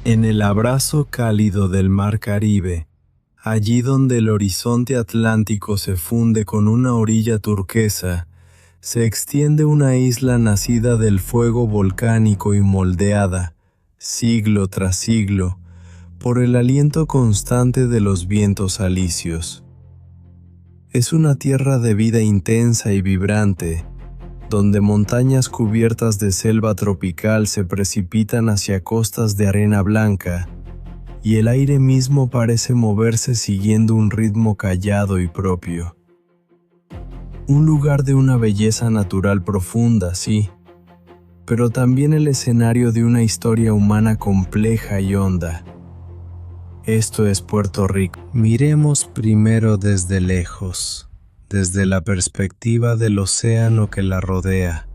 En el abrazo cálido del mar Caribe, allí donde el horizonte atlántico se funde con una orilla turquesa, se extiende una isla nacida del fuego volcánico y moldeada, siglo tras siglo, por el aliento constante de los vientos alisios. Es una tierra de vida intensa y vibrante, donde montañas cubiertas de selva tropical se precipitan hacia costas de arena blanca, y el aire mismo parece moverse siguiendo un ritmo callado y propio. Un lugar de una belleza natural profunda, sí, pero también el escenario de una historia humana compleja y honda. Esto es Puerto Rico. Miremos primero desde lejos, desde la perspectiva del océano que la rodea.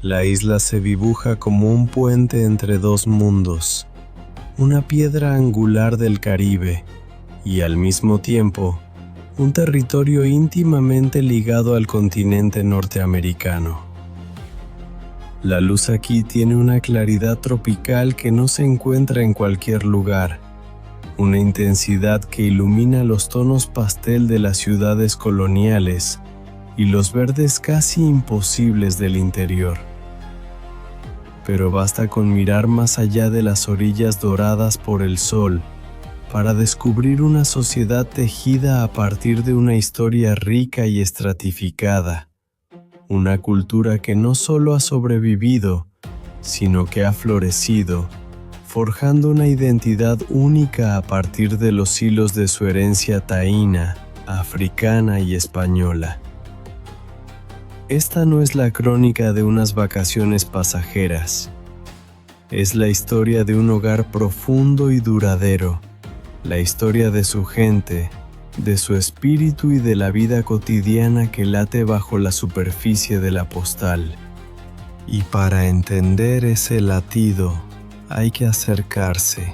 La isla se dibuja como un puente entre dos mundos, una piedra angular del Caribe y al mismo tiempo un territorio íntimamente ligado al continente norteamericano. La luz aquí tiene una claridad tropical que no se encuentra en cualquier lugar, una intensidad que ilumina los tonos pastel de las ciudades coloniales y los verdes casi imposibles del interior. Pero basta con mirar más allá de las orillas doradas por el sol para descubrir una sociedad tejida a partir de una historia rica y estratificada, una cultura que no solo ha sobrevivido, sino que ha florecido, forjando una identidad única a partir de los hilos de su herencia taína, africana y española. Esta no es la crónica de unas vacaciones pasajeras. Es la historia de un hogar profundo y duradero, la historia de su gente, de su espíritu y de la vida cotidiana que late bajo la superficie de la postal. Y para entender ese latido, hay que acercarse.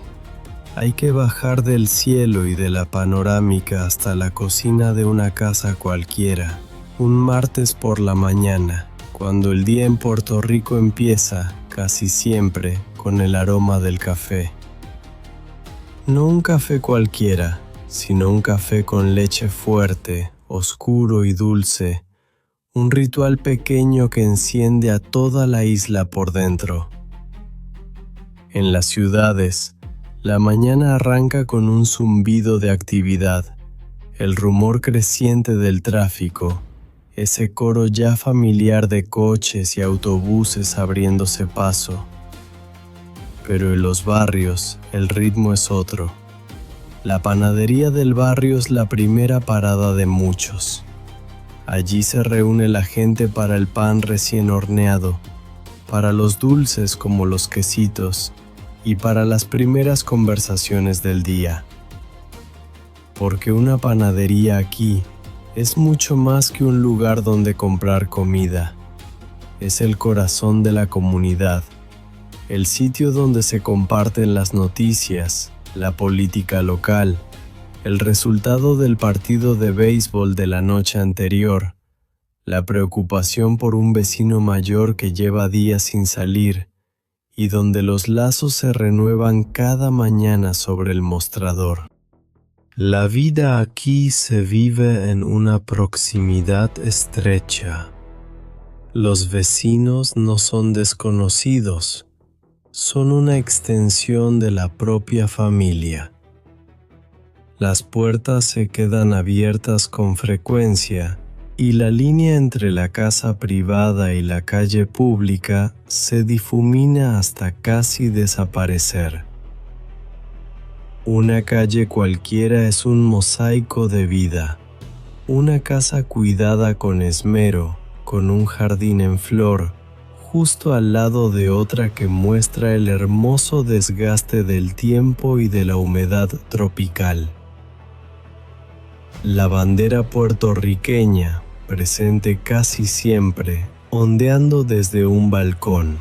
Hay que bajar del cielo y de la panorámica hasta la cocina de una casa cualquiera, un martes por la mañana, cuando el día en Puerto Rico empieza, casi siempre, con el aroma del café. No un café cualquiera, sino un café con leche fuerte, oscuro y dulce, un ritual pequeño que enciende a toda la isla por dentro. En las ciudades, la mañana arranca con un zumbido de actividad, el rumor creciente del tráfico, ese coro ya familiar de coches y autobuses abriéndose paso. Pero en los barrios, el ritmo es otro. La panadería del barrio es la primera parada de muchos. Allí se reúne la gente para el pan recién horneado, para los dulces como los quesitos y para las primeras conversaciones del día. Porque una panadería aquí es mucho más que un lugar donde comprar comida. Es el corazón de la comunidad, el sitio donde se comparten las noticias, la política local, el resultado del partido de béisbol de la noche anterior, la preocupación por un vecino mayor que lleva días sin salir, y donde los lazos se renuevan cada mañana sobre el mostrador. La vida aquí se vive en una proximidad estrecha. Los vecinos no son desconocidos, son una extensión de la propia familia. Las puertas se quedan abiertas con frecuencia y la línea entre la casa privada y la calle pública se difumina hasta casi desaparecer. Una calle cualquiera es un mosaico de vida, una casa cuidada con esmero, con un jardín en flor, justo al lado de otra que muestra el hermoso desgaste del tiempo y de la humedad tropical. La bandera puertorriqueña, presente casi siempre, ondeando desde un balcón.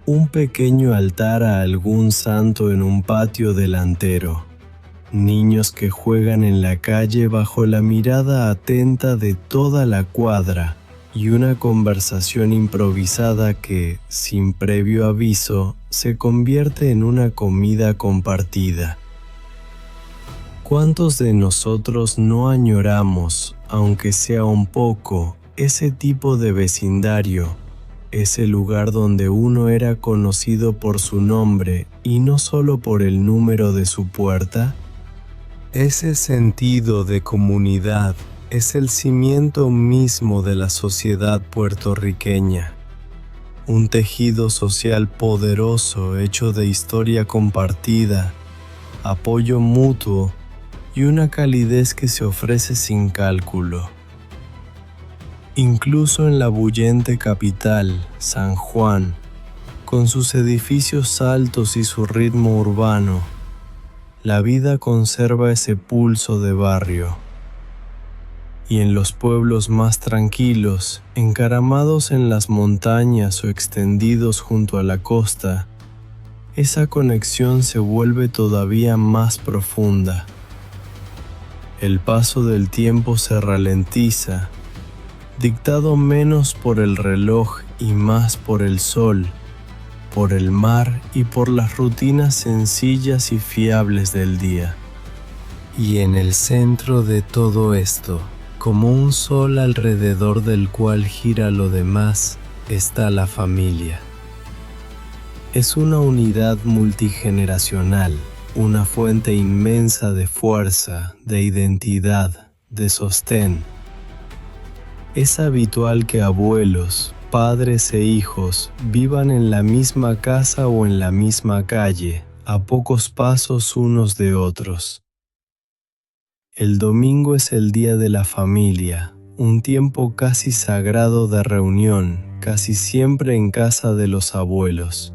Un pequeño altar a algún santo en un patio delantero. Niños que juegan en la calle bajo la mirada atenta de toda la cuadra, y una conversación improvisada que, sin previo aviso, se convierte en una comida compartida. ¿Cuántos de nosotros no añoramos, aunque sea un poco, ese tipo de vecindario, ese lugar donde uno era conocido por su nombre y no solo por el número de su puerta? Ese sentido de comunidad es el cimiento mismo de la sociedad puertorriqueña. Un tejido social poderoso hecho de historia compartida, apoyo mutuo y una calidez que se ofrece sin cálculo. Incluso en la bullente capital, San Juan, con sus edificios altos y su ritmo urbano, la vida conserva ese pulso de barrio. Y en los pueblos más tranquilos, encaramados en las montañas o extendidos junto a la costa, esa conexión se vuelve todavía más profunda. El paso del tiempo se ralentiza, dictado menos por el reloj y más por el sol, por el mar y por las rutinas sencillas y fiables del día. Y en el centro de todo esto, como un sol alrededor del cual gira lo demás, está la familia. Es una unidad multigeneracional, una fuente inmensa de fuerza, de identidad, de sostén. Es habitual que abuelos, padres e hijos vivan en la misma casa o en la misma calle, a pocos pasos unos de otros. El domingo es el día de la familia, un tiempo casi sagrado de reunión, casi siempre en casa de los abuelos.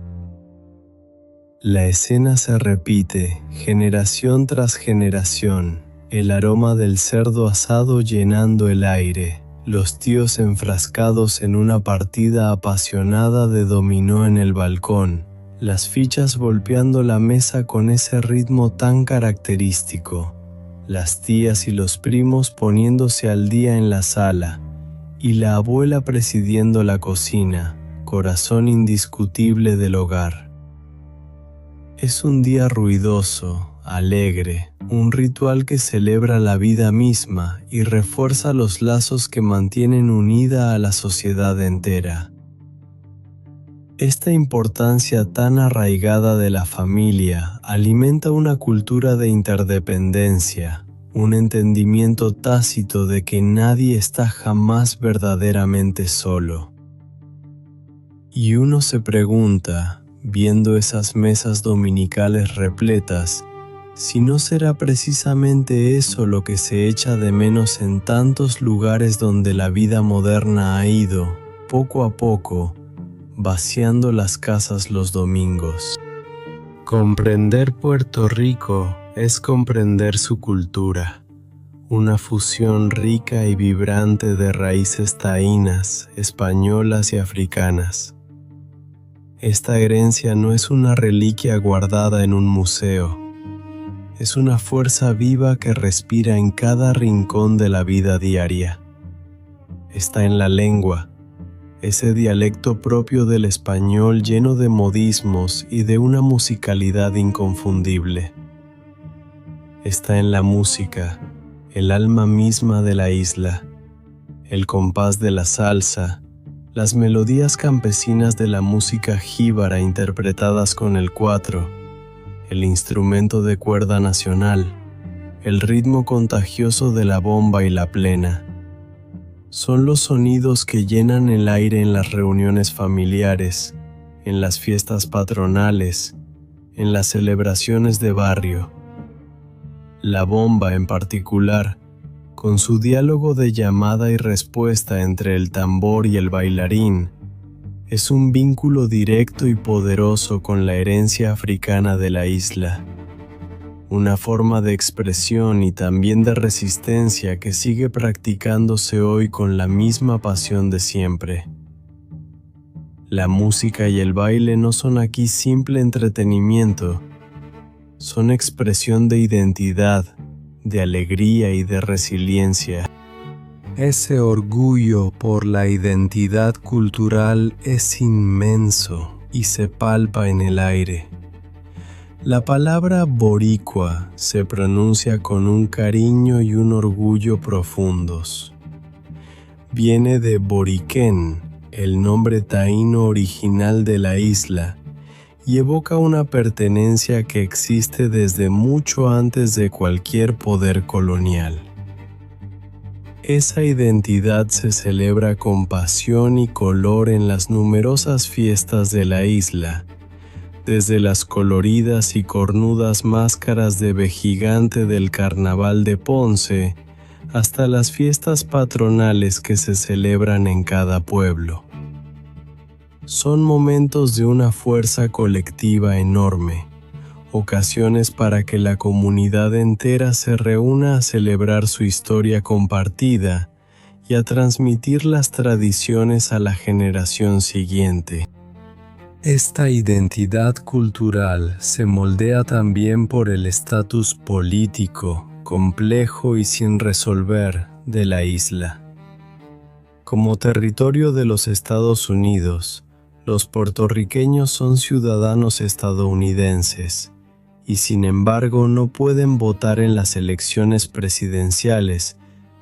La escena se repite, generación tras generación, el aroma del cerdo asado llenando el aire, los tíos enfrascados en una partida apasionada de dominó en el balcón, las fichas golpeando la mesa con ese ritmo tan característico, las tías y los primos poniéndose al día en la sala, y la abuela presidiendo la cocina, corazón indiscutible del hogar. Es un día ruidoso, alegre, un ritual que celebra la vida misma y refuerza los lazos que mantienen unida a la sociedad entera. Esta importancia tan arraigada de la familia alimenta una cultura de interdependencia, un entendimiento tácito de que nadie está jamás verdaderamente solo. Y uno se pregunta, viendo esas mesas dominicales repletas, si no será precisamente eso lo que se echa de menos en tantos lugares donde la vida moderna ha ido, poco a poco, vaciando las casas los domingos. Comprender Puerto Rico es comprender su cultura, una fusión rica y vibrante de raíces taínas, españolas y africanas. Esta herencia no es una reliquia guardada en un museo, es una fuerza viva que respira en cada rincón de la vida diaria. Está en la lengua, ese dialecto propio del español lleno de modismos y de una musicalidad inconfundible. Está en la música, el alma misma de la isla, el compás de la salsa, las melodías campesinas de la música jíbara interpretadas con el cuatro, el instrumento de cuerda nacional, el ritmo contagioso de la bomba y la plena. Son los sonidos que llenan el aire en las reuniones familiares, en las fiestas patronales, en las celebraciones de barrio. La bomba en particular, con su diálogo de llamada y respuesta entre el tambor y el bailarín, es un vínculo directo y poderoso con la herencia africana de la isla. Una forma de expresión y también de resistencia que sigue practicándose hoy con la misma pasión de siempre. La música y el baile no son aquí simple entretenimiento, son expresión de identidad, de alegría y de resiliencia. Ese orgullo por la identidad cultural es inmenso y se palpa en el aire. La palabra boricua se pronuncia con un cariño y un orgullo profundos. Viene de Boriquén, el nombre taíno original de la isla, y evoca una pertenencia que existe desde mucho antes de cualquier poder colonial. Esa identidad se celebra con pasión y color en las numerosas fiestas de la isla, desde las coloridas y cornudas máscaras de Vejigante del Carnaval de Ponce hasta las fiestas patronales que se celebran en cada pueblo. Son momentos de una fuerza colectiva enorme, ocasiones para que la comunidad entera se reúna a celebrar su historia compartida y a transmitir las tradiciones a la generación siguiente. Esta identidad cultural se moldea también por el estatus político, complejo y sin resolver de la isla. Como territorio de los Estados Unidos, los puertorriqueños son ciudadanos estadounidenses y sin embargo no pueden votar en las elecciones presidenciales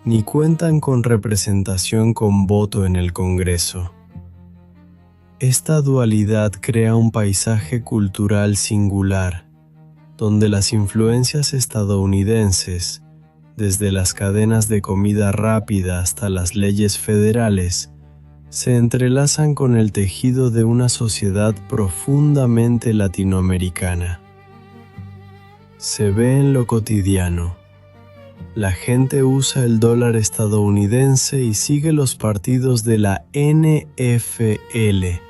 ni cuentan con representación con voto en el Congreso. Esta dualidad crea un paisaje cultural singular, donde las influencias estadounidenses, desde las cadenas de comida rápida hasta las leyes federales, se entrelazan con el tejido de una sociedad profundamente latinoamericana. Se ve en lo cotidiano. La gente usa el dólar estadounidense y sigue los partidos de la NFL,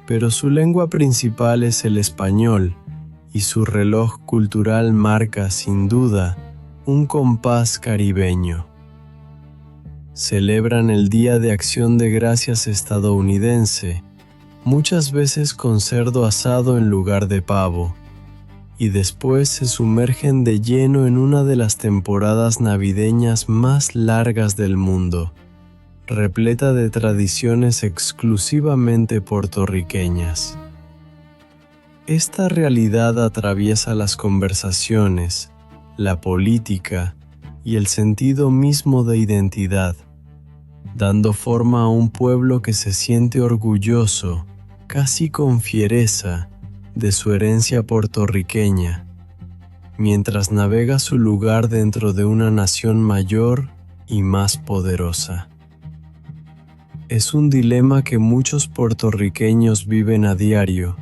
pero su lengua principal es el español y su reloj cultural marca, sin duda, un compás caribeño. Celebran el Día de Acción de Gracias estadounidense, muchas veces con cerdo asado en lugar de pavo, y después se sumergen de lleno en una de las temporadas navideñas más largas del mundo, repleta de tradiciones exclusivamente puertorriqueñas. Esta realidad atraviesa las conversaciones, la política y el sentido mismo de identidad, dando forma a un pueblo que se siente orgulloso, casi con fiereza, de su herencia puertorriqueña, mientras navega su lugar dentro de una nación mayor y más poderosa. Es un dilema que muchos puertorriqueños viven a diario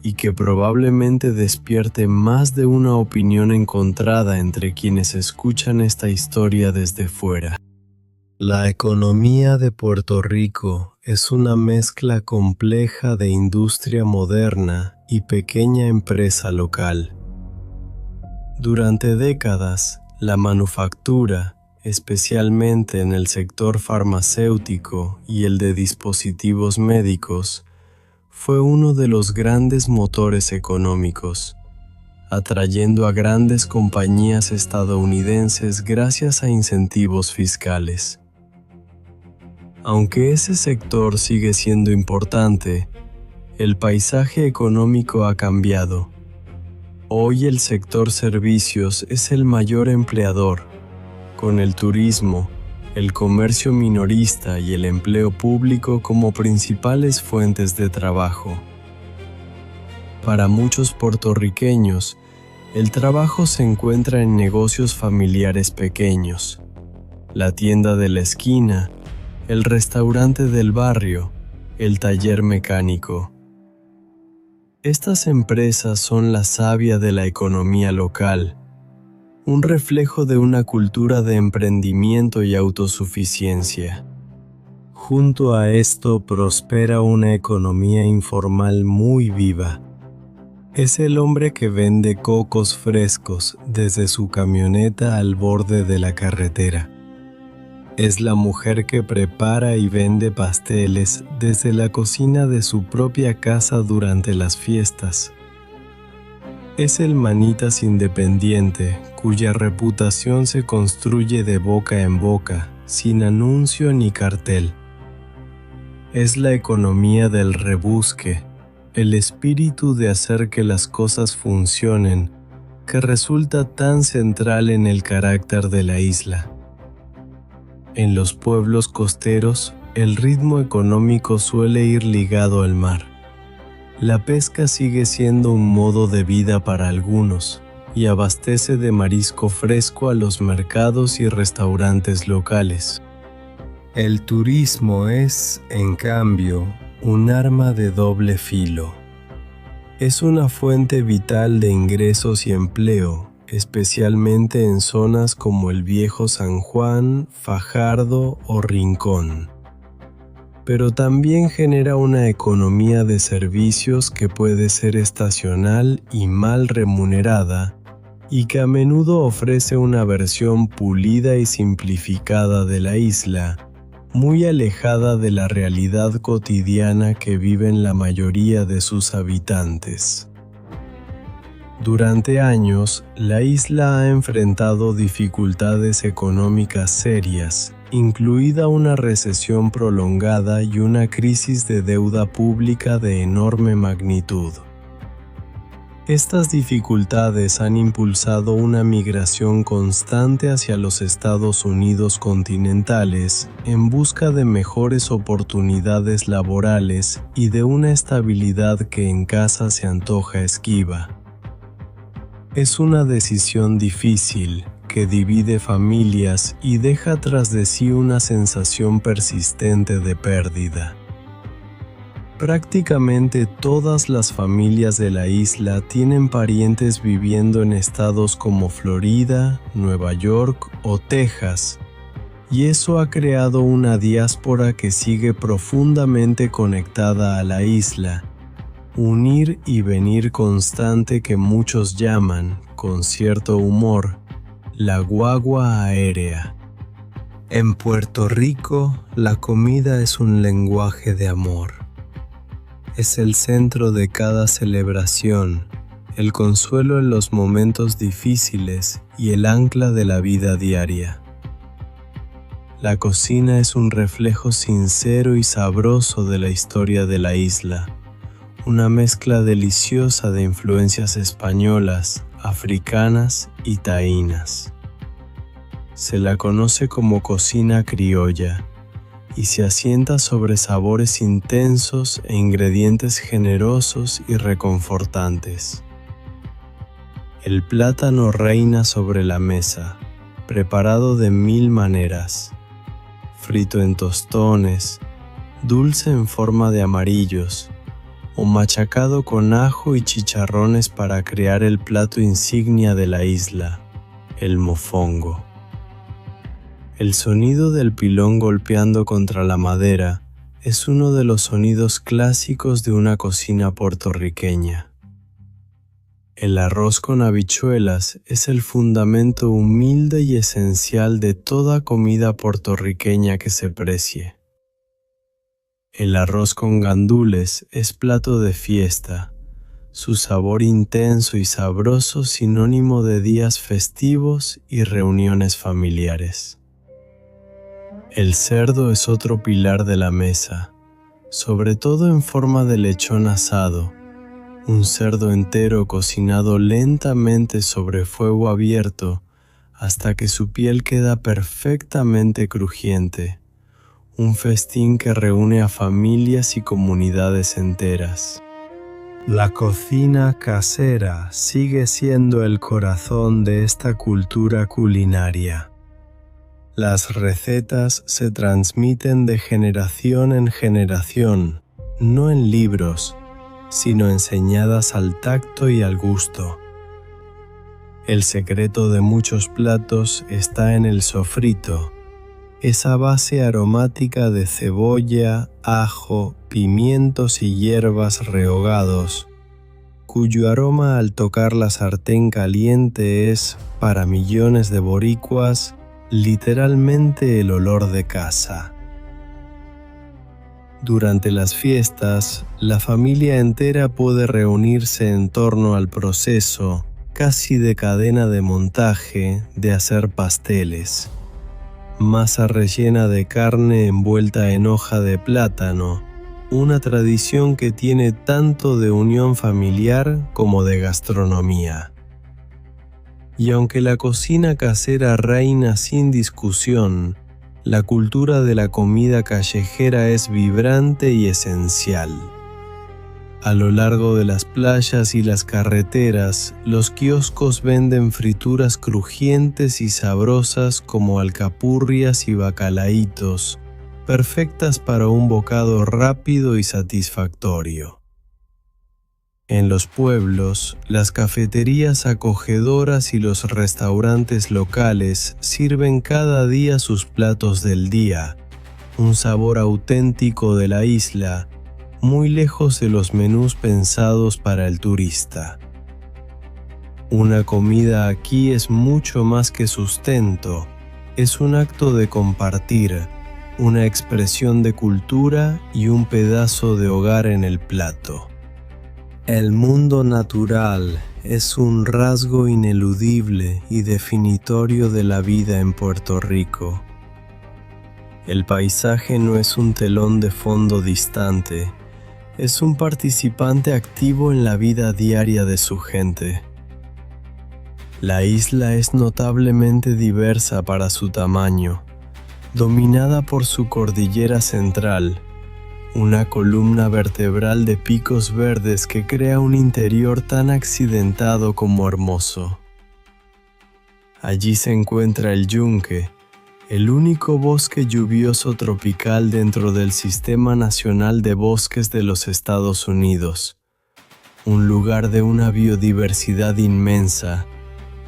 y que probablemente despierte más de una opinión encontrada entre quienes escuchan esta historia desde fuera. La economía de Puerto Rico es una mezcla compleja de industria moderna y pequeña empresa local. Durante décadas, la manufactura, especialmente en el sector farmacéutico y el de dispositivos médicos, fue uno de los grandes motores económicos, atrayendo a grandes compañías estadounidenses gracias a incentivos fiscales. Aunque ese sector sigue siendo importante, el paisaje económico ha cambiado. Hoy el sector servicios es el mayor empleador, con el turismo, el comercio minorista y el empleo público como principales fuentes de trabajo. Para muchos puertorriqueños, el trabajo se encuentra en negocios familiares pequeños, la tienda de la esquina, el restaurante del barrio, el taller mecánico. Estas empresas son la savia de la economía local, un reflejo de una cultura de emprendimiento y autosuficiencia. Junto a esto prospera una economía informal muy viva. Es el hombre que vende cocos frescos desde su camioneta al borde de la carretera. Es la mujer que prepara y vende pasteles desde la cocina de su propia casa durante las fiestas. Es el manitas independiente cuya reputación se construye de boca en boca sin anuncio ni cartel. Es la economía del rebusque, el espíritu de hacer que las cosas funcionen, que resulta tan central en el carácter de la isla. En los pueblos costeros, el ritmo económico suele ir ligado al mar. La pesca sigue siendo un modo de vida para algunos y abastece de marisco fresco a los mercados y restaurantes locales. El turismo es, en cambio, un arma de doble filo. Es una fuente vital de ingresos y empleo, especialmente en zonas como el Viejo San Juan, Fajardo o Rincón. Pero también genera una economía de servicios que puede ser estacional y mal remunerada, y que a menudo ofrece una versión pulida y simplificada de la isla, muy alejada de la realidad cotidiana que viven la mayoría de sus habitantes. Durante años, la isla ha enfrentado dificultades económicas serias, incluida una recesión prolongada y una crisis de deuda pública de enorme magnitud. Estas dificultades han impulsado una migración constante hacia los Estados Unidos continentales en busca de mejores oportunidades laborales y de una estabilidad que en casa se antoja esquiva. Es una decisión difícil que divide familias y deja tras de sí una sensación persistente de pérdida. Prácticamente todas las familias de la isla tienen parientes viviendo en estados como Florida, Nueva York o Texas, y eso ha creado una diáspora que sigue profundamente conectada a la isla, un ir y venir constante que muchos llaman, con cierto humor, la guagua aérea. En Puerto Rico, la comida es un lenguaje de amor. Es el centro de cada celebración, el consuelo en los momentos difíciles y el ancla de la vida diaria. La cocina es un reflejo sincero y sabroso de la historia de la isla, una mezcla deliciosa de influencias españolas, africanas y taínas. Se la conoce como cocina criolla, y se asienta sobre sabores intensos e ingredientes generosos y reconfortantes. El plátano reina sobre la mesa, preparado de 1000 maneras, frito en tostones, dulce en forma de amarillos, o machacado con ajo y chicharrones para crear el plato insignia de la isla, el mofongo. El sonido del pilón golpeando contra la madera es uno de los sonidos clásicos de una cocina puertorriqueña. El arroz con habichuelas es el fundamento humilde y esencial de toda comida puertorriqueña que se precie. El arroz con gandules es plato de fiesta, su sabor intenso y sabroso sinónimo de días festivos y reuniones familiares. El cerdo es otro pilar de la mesa, sobre todo en forma de lechón asado, un cerdo entero cocinado lentamente sobre fuego abierto hasta que su piel queda perfectamente crujiente, un festín que reúne a familias y comunidades enteras. La cocina casera sigue siendo el corazón de esta cultura culinaria. Las recetas se transmiten de generación en generación, no en libros, sino enseñadas al tacto y al gusto. El secreto de muchos platos está en el sofrito, esa base aromática de cebolla, ajo, pimientos y hierbas rehogados, cuyo aroma al tocar la sartén caliente es, para millones de boricuas, literalmente el olor de casa. Durante las fiestas, la familia entera puede reunirse en torno al proceso, casi de cadena de montaje, de hacer pasteles. masa rellena de carne envuelta en hoja de plátano, una tradición que tiene tanto de unión familiar como de gastronomía. Y aunque la cocina casera reina sin discusión, la cultura de la comida callejera es vibrante y esencial. A lo largo de las playas y las carreteras, los kioscos venden frituras crujientes y sabrosas como alcapurrias y bacalaitos, perfectas para un bocado rápido y satisfactorio. En los pueblos, las cafeterías acogedoras y los restaurantes locales sirven cada día sus platos del día, un sabor auténtico de la isla, muy lejos de los menús pensados para el turista. Una comida aquí es mucho más que sustento, es un acto de compartir, una expresión de cultura y un pedazo de hogar en el plato. El mundo natural es un rasgo ineludible y definitorio de la vida en Puerto Rico. El paisaje no es un telón de fondo distante, es un participante activo en la vida diaria de su gente. La isla es notablemente diversa para su tamaño, dominada por su cordillera central, una columna vertebral de picos verdes que crea un interior tan accidentado como hermoso. Allí se encuentra el Yunque, el único bosque lluvioso tropical dentro del Sistema Nacional de Bosques de los Estados Unidos, un lugar de una biodiversidad inmensa,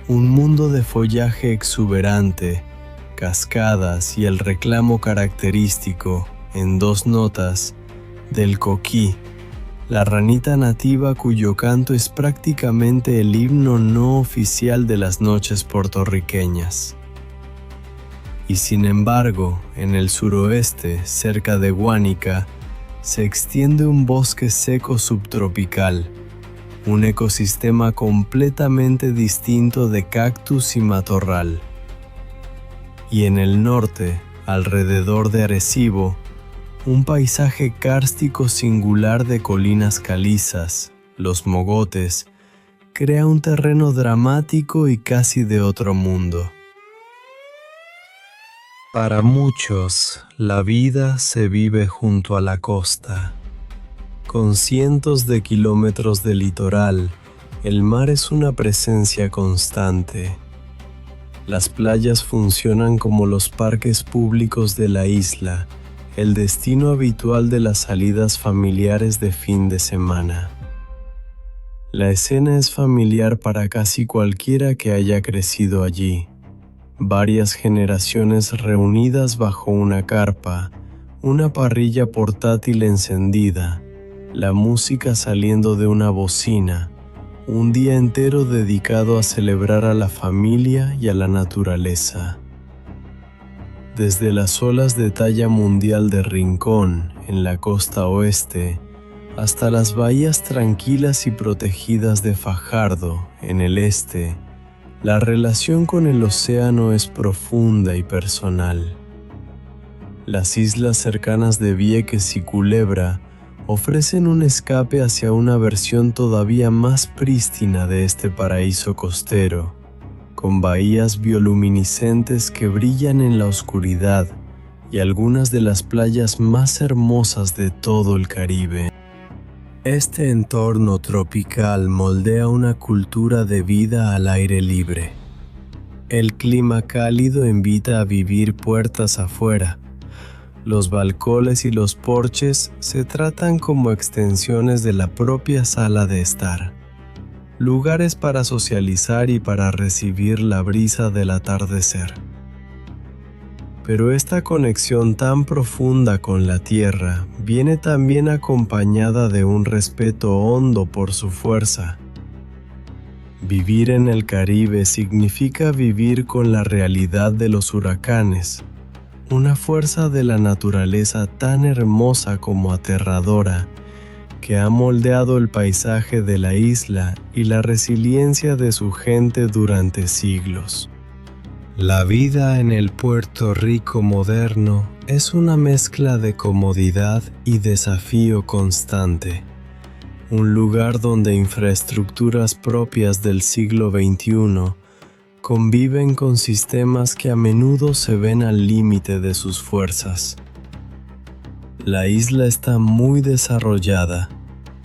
un mundo de follaje exuberante, cascadas y el reclamo característico, en dos notas, del coquí, la ranita nativa cuyo canto es prácticamente el himno no oficial de las noches puertorriqueñas. Y sin embargo, en el suroeste, cerca de Guánica, se extiende un bosque seco subtropical, un ecosistema completamente distinto de cactus y matorral. Y en el norte, alrededor de Arecibo, un paisaje kárstico singular de colinas calizas, los mogotes, crea un terreno dramático y casi de otro mundo. Para muchos, la vida se vive junto a la costa. Con cientos de kilómetros de litoral, el mar es una presencia constante. Las playas funcionan como los parques públicos de la isla, el destino habitual de las salidas familiares de fin de semana. La escena es familiar para casi cualquiera que haya crecido allí. Varias generaciones reunidas bajo una carpa, una parrilla portátil encendida, la música saliendo de una bocina, un día entero dedicado a celebrar a la familia y a la naturaleza. Desde las olas de talla mundial de Rincón, en la costa oeste, hasta las bahías tranquilas y protegidas de Fajardo, en el este, la relación con el océano es profunda y personal. Las islas cercanas de Vieques y Culebra ofrecen un escape hacia una versión todavía más prístina de este paraíso costero, con bahías bioluminiscentes que brillan en la oscuridad y algunas de las playas más hermosas de todo el Caribe. Este entorno tropical moldea una cultura de vida al aire libre. El clima cálido invita a vivir puertas afuera. Los balcones y los porches se tratan como extensiones de la propia sala de estar, lugares para socializar y para recibir la brisa del atardecer. Pero esta conexión tan profunda con la tierra viene también acompañada de un respeto hondo por su fuerza. Vivir en el Caribe significa vivir con la realidad de los huracanes, una fuerza de la naturaleza tan hermosa como aterradora, que ha moldeado el paisaje de la isla y la resiliencia de su gente durante siglos. La vida en el Puerto Rico moderno es una mezcla de comodidad y desafío constante. Un lugar donde infraestructuras propias del siglo XXI conviven con sistemas que a menudo se ven al límite de sus fuerzas. La isla está muy desarrollada,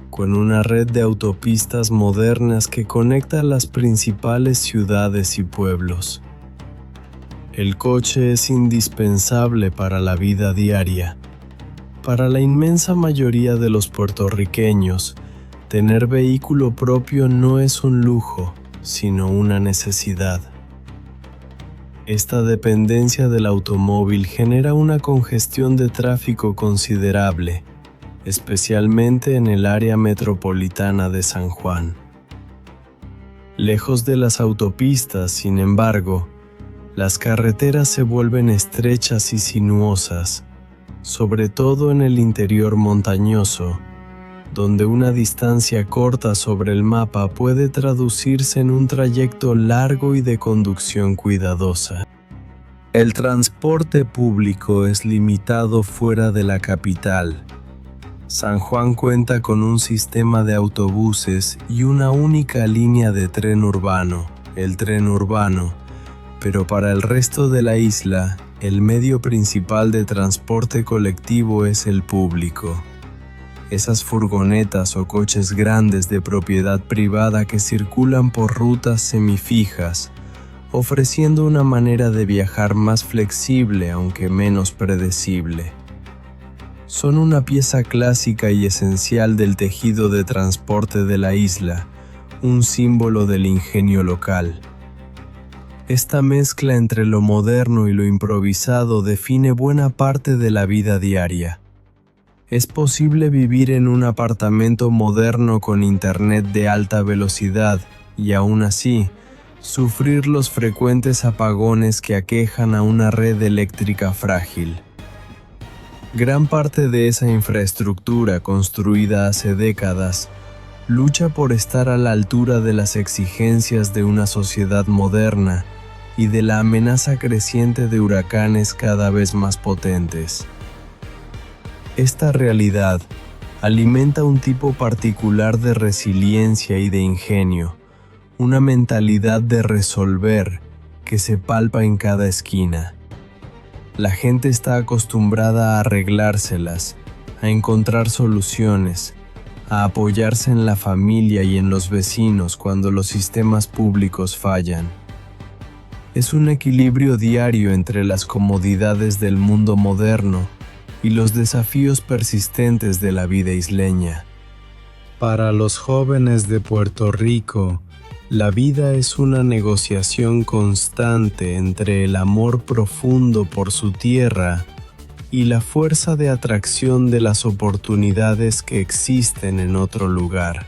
con una red de autopistas modernas que conecta las principales ciudades y pueblos. El coche es indispensable para la vida diaria. Para la inmensa mayoría de los puertorriqueños, tener vehículo propio no es un lujo, sino una necesidad. Esta dependencia del automóvil genera una congestión de tráfico considerable, especialmente en el área metropolitana de San Juan. Lejos de las autopistas, sin embargo, las carreteras se vuelven estrechas y sinuosas, sobre todo en el interior montañoso, donde una distancia corta sobre el mapa puede traducirse en un trayecto largo y de conducción cuidadosa. El transporte público es limitado fuera de la capital. San Juan cuenta con un sistema de autobuses y una única línea de tren urbano, el tren urbano, pero para el resto de la isla, el medio principal de transporte colectivo es el público. Esas furgonetas o coches grandes de propiedad privada que circulan por rutas semifijas, ofreciendo una manera de viajar más flexible aunque menos predecible. Son una pieza clásica y esencial del tejido de transporte de la isla, un símbolo del ingenio local. Esta mezcla entre lo moderno y lo improvisado define buena parte de la vida diaria. Es posible vivir en un apartamento moderno con internet de alta velocidad y aún así, sufrir los frecuentes apagones que aquejan a una red eléctrica frágil. Gran parte de esa infraestructura construida hace décadas lucha por estar a la altura de las exigencias de una sociedad moderna y de la amenaza creciente de huracanes cada vez más potentes. Esta realidad alimenta un tipo particular de resiliencia y de ingenio, una mentalidad de resolver que se palpa en cada esquina. La gente está acostumbrada a arreglárselas, a encontrar soluciones, a apoyarse en la familia y en los vecinos cuando los sistemas públicos fallan. Es un equilibrio diario entre las comodidades del mundo moderno y los desafíos persistentes de la vida isleña. Para los jóvenes de Puerto Rico, la vida es una negociación constante entre el amor profundo por su tierra y la fuerza de atracción de las oportunidades que existen en otro lugar.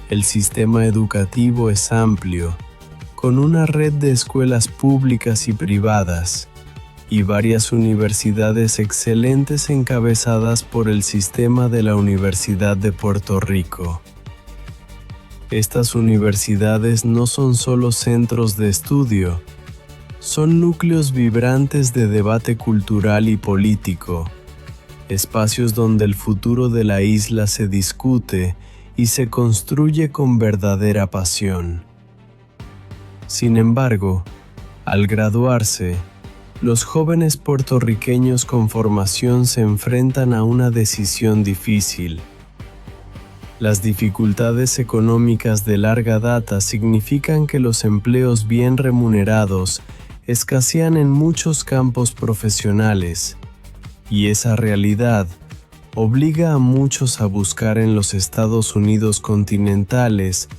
El sistema educativo es amplio, con una red de escuelas públicas y privadas, y varias universidades excelentes encabezadas por el sistema de la Universidad de Puerto Rico. Estas universidades no son solo centros de estudio, son núcleos vibrantes de debate cultural y político, espacios donde el futuro de la isla se discute y se construye con verdadera pasión. Sin embargo, al graduarse, los jóvenes puertorriqueños con formación se enfrentan a una decisión difícil. Las dificultades económicas de larga data significan que los empleos bien remunerados escasean en muchos campos profesionales, y esa realidad obliga a muchos a buscar en los Estados Unidos continentales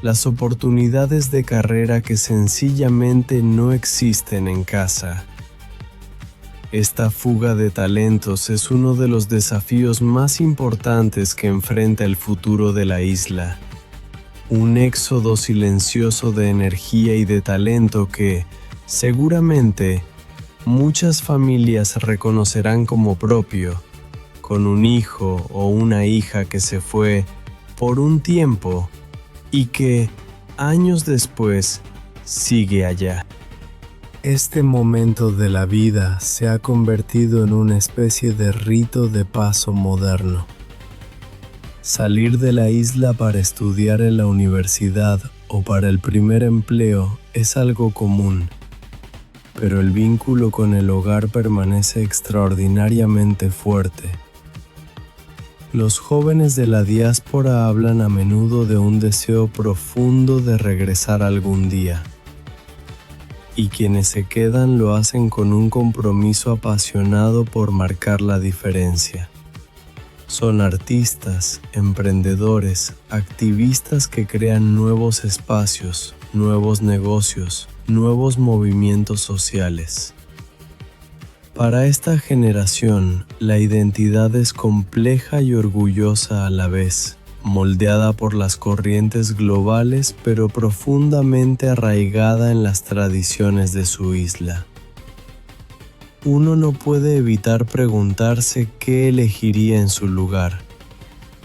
las oportunidades de carrera que sencillamente no existen en casa. Esta fuga de talentos es uno de los desafíos más importantes que enfrenta el futuro de la isla. Un éxodo silencioso de energía y de talento que, seguramente, muchas familias reconocerán como propio, con un hijo o una hija que se fue por un tiempo y que, años después, sigue allá. Este momento de la vida se ha convertido en una especie de rito de paso moderno. Salir de la isla para estudiar en la universidad o para el primer empleo es algo común, pero el vínculo con el hogar permanece extraordinariamente fuerte. Los jóvenes de la diáspora hablan a menudo de un deseo profundo de regresar algún día, y quienes se quedan lo hacen con un compromiso apasionado por marcar la diferencia. Son artistas, emprendedores, activistas que crean nuevos espacios, nuevos negocios, nuevos movimientos sociales. Para esta generación, la identidad es compleja y orgullosa a la vez, moldeada por las corrientes globales pero profundamente arraigada en las tradiciones de su isla. Uno no puede evitar preguntarse qué elegiría en su lugar: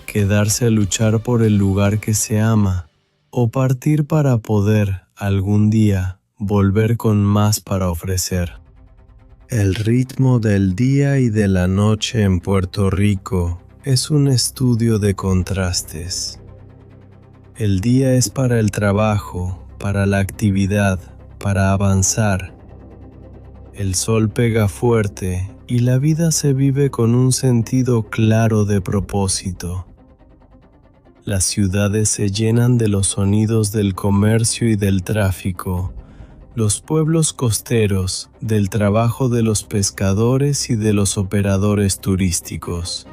quedarse a luchar por el lugar que se ama, o partir para poder, algún día, volver con más para ofrecer. El ritmo del día y de la noche en Puerto Rico es un estudio de contrastes. El día es para el trabajo, para la actividad, para avanzar. El sol pega fuerte y la vida se vive con un sentido claro de propósito. Las ciudades se llenan de los sonidos del comercio y del tráfico, los pueblos costeros del trabajo de los pescadores y de los operadores turísticos.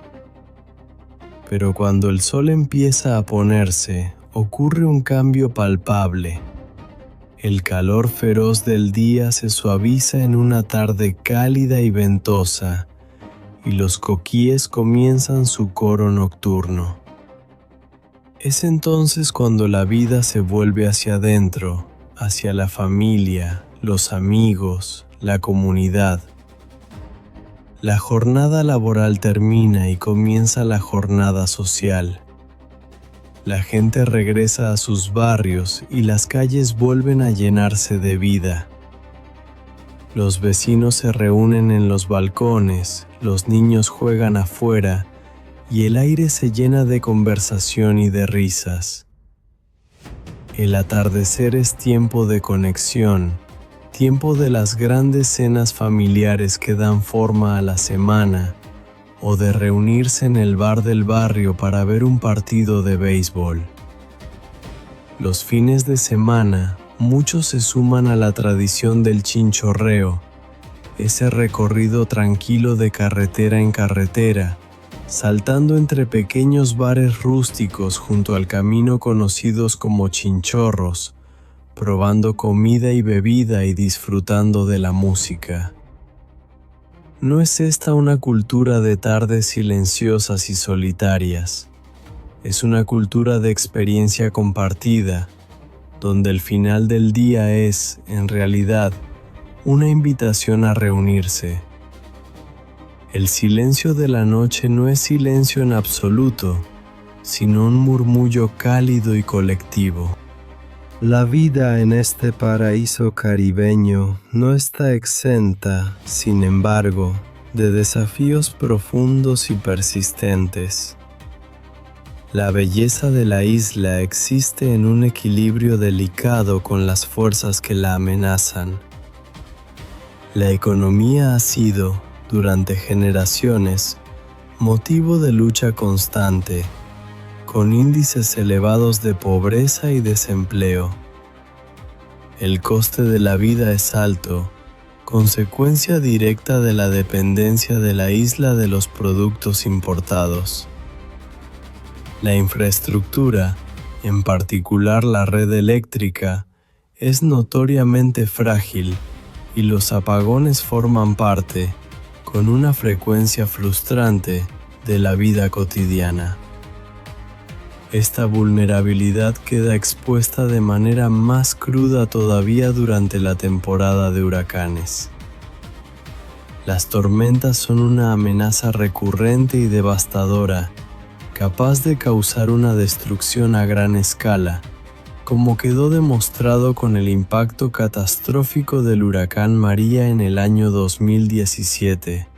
Pero cuando el sol empieza a ponerse, ocurre un cambio palpable. El calor feroz del día se suaviza en una tarde cálida y ventosa, y los coquíes comienzan su coro nocturno. Es entonces cuando la vida se vuelve hacia adentro, hacia la familia, los amigos, la comunidad. La jornada laboral termina y comienza la jornada social. La gente regresa a sus barrios y las calles vuelven a llenarse de vida. Los vecinos se reúnen en los balcones, los niños juegan afuera y el aire se llena de conversación y de risas. El atardecer es tiempo de conexión, tiempo de las grandes cenas familiares que dan forma a la semana, o de reunirse en el bar del barrio para ver un partido de béisbol. Los fines de semana, muchos se suman a la tradición del chinchorreo, ese recorrido tranquilo de carretera en carretera, saltando entre pequeños bares rústicos junto al camino conocidos como chinchorros, probando comida y bebida y disfrutando de la música. ¿No es esta una cultura de tardes silenciosas y solitarias? Es una cultura de experiencia compartida, donde el final del día es, en realidad, una invitación a reunirse. El silencio de la noche no es silencio en absoluto, sino un murmullo cálido y colectivo. La vida en este paraíso caribeño no está exenta, sin embargo, de desafíos profundos y persistentes. La belleza de la isla existe en un equilibrio delicado con las fuerzas que la amenazan. La economía ha sido, durante generaciones, motivo de lucha constante, con índices elevados de pobreza y desempleo. El coste de la vida es alto, consecuencia directa de la dependencia de la isla de los productos importados. La infraestructura, en particular la red eléctrica, es notoriamente frágil y los apagones forman parte, con una frecuencia frustrante, de la vida cotidiana. Esta vulnerabilidad queda expuesta de manera más cruda todavía durante la temporada de huracanes. Las tormentas son una amenaza recurrente y devastadora, capaz de causar una destrucción a gran escala, como quedó demostrado con el impacto catastrófico del huracán María en el año 2017,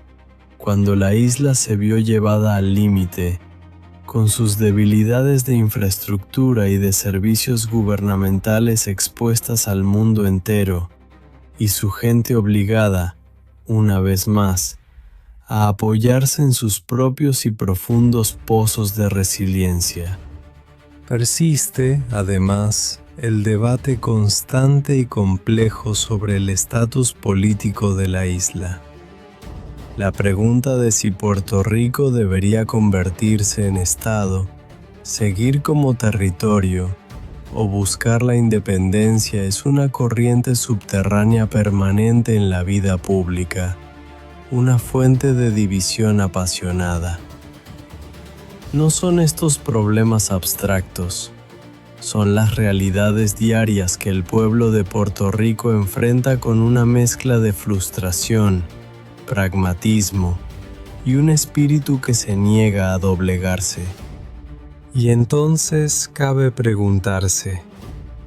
cuando la isla se vio llevada al límite, con sus debilidades de infraestructura y de servicios gubernamentales expuestas al mundo entero, y su gente obligada, una vez más, a apoyarse en sus propios y profundos pozos de resiliencia. Persiste, además, el debate constante y complejo sobre el estatus político de la isla. La pregunta de si Puerto Rico debería convertirse en estado, seguir como territorio o buscar la independencia es una corriente subterránea permanente en la vida pública, una fuente de división apasionada. No son estos problemas abstractos, son las realidades diarias que el pueblo de Puerto Rico enfrenta con una mezcla de frustración, pragmatismo y un espíritu que se niega a doblegarse. Y entonces cabe preguntarse,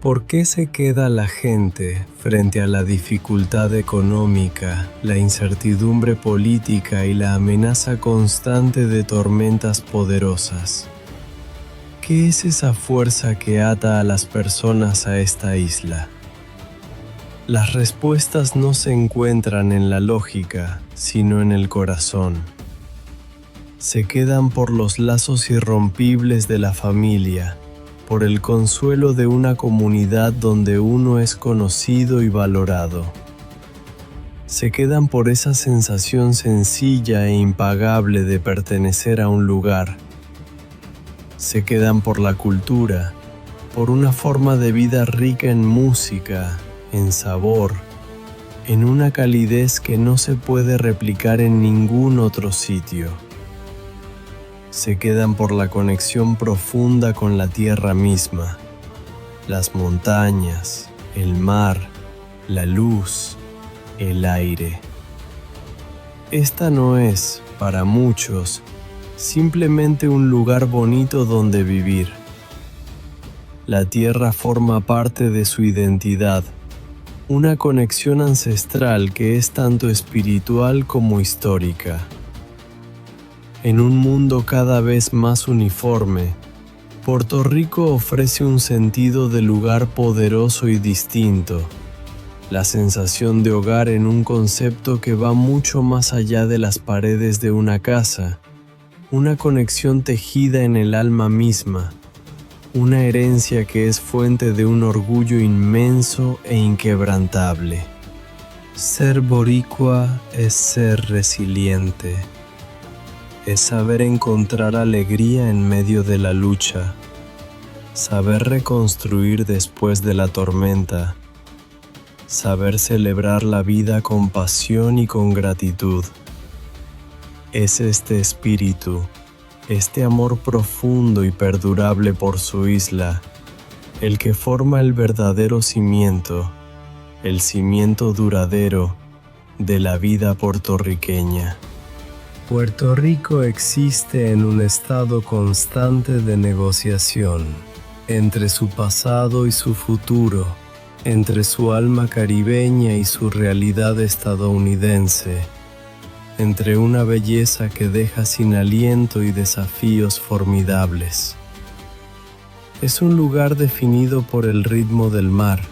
¿por qué se queda la gente frente a la dificultad económica, la incertidumbre política y la amenaza constante de tormentas poderosas? ¿Qué es esa fuerza que ata a las personas a esta isla? Las respuestas no se encuentran en la lógica, sino en el corazón. Se quedan por los lazos irrompibles de la familia, por el consuelo de una comunidad donde uno es conocido y valorado. Se quedan por esa sensación sencilla e impagable de pertenecer a un lugar. Se quedan por la cultura, por una forma de vida rica en música, en sabor, en una calidez que no se puede replicar en ningún otro sitio. Se quedan por la conexión profunda con la tierra misma, las montañas, el mar, la luz, el aire. Esta no es, para muchos, simplemente un lugar bonito donde vivir. La tierra forma parte de su identidad, una conexión ancestral que es tanto espiritual como histórica. En un mundo cada vez más uniforme, Puerto Rico ofrece un sentido de lugar poderoso y distinto, la sensación de hogar en un concepto que va mucho más allá de las paredes de una casa, una conexión tejida en el alma misma, una herencia que es fuente de un orgullo inmenso e inquebrantable. Ser boricua es ser resiliente. Es saber encontrar alegría en medio de la lucha, saber reconstruir después de la tormenta, saber celebrar la vida con pasión y con gratitud. Es este espíritu, este amor profundo y perdurable por su isla, el que forma el verdadero cimiento, el cimiento duradero de la vida puertorriqueña. Puerto Rico existe en un estado constante de negociación entre su pasado y su futuro, entre su alma caribeña y su realidad estadounidense, entre una belleza que deja sin aliento y desafíos formidables. Es un lugar definido por el ritmo del mar,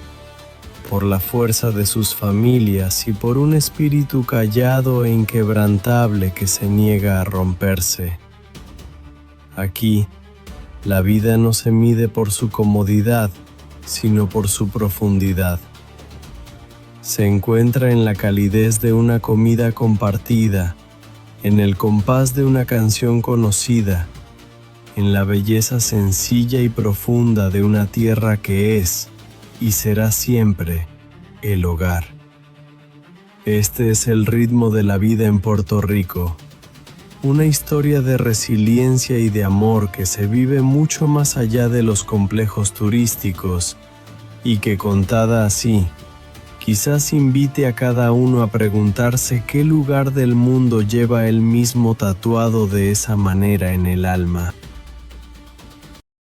por la fuerza de sus familias y por un espíritu callado e inquebrantable que se niega a romperse. Aquí, la vida no se mide por su comodidad, sino por su profundidad. Se encuentra en la calidez de una comida compartida, en el compás de una canción conocida, en la belleza sencilla y profunda de una tierra que es y será siempre el hogar. Este es el ritmo de la vida en Puerto Rico, una historia de resiliencia y de amor que se vive mucho más allá de los complejos turísticos y que, contada así, quizás invite a cada uno a preguntarse qué lugar del mundo lleva él mismo tatuado de esa manera en el alma.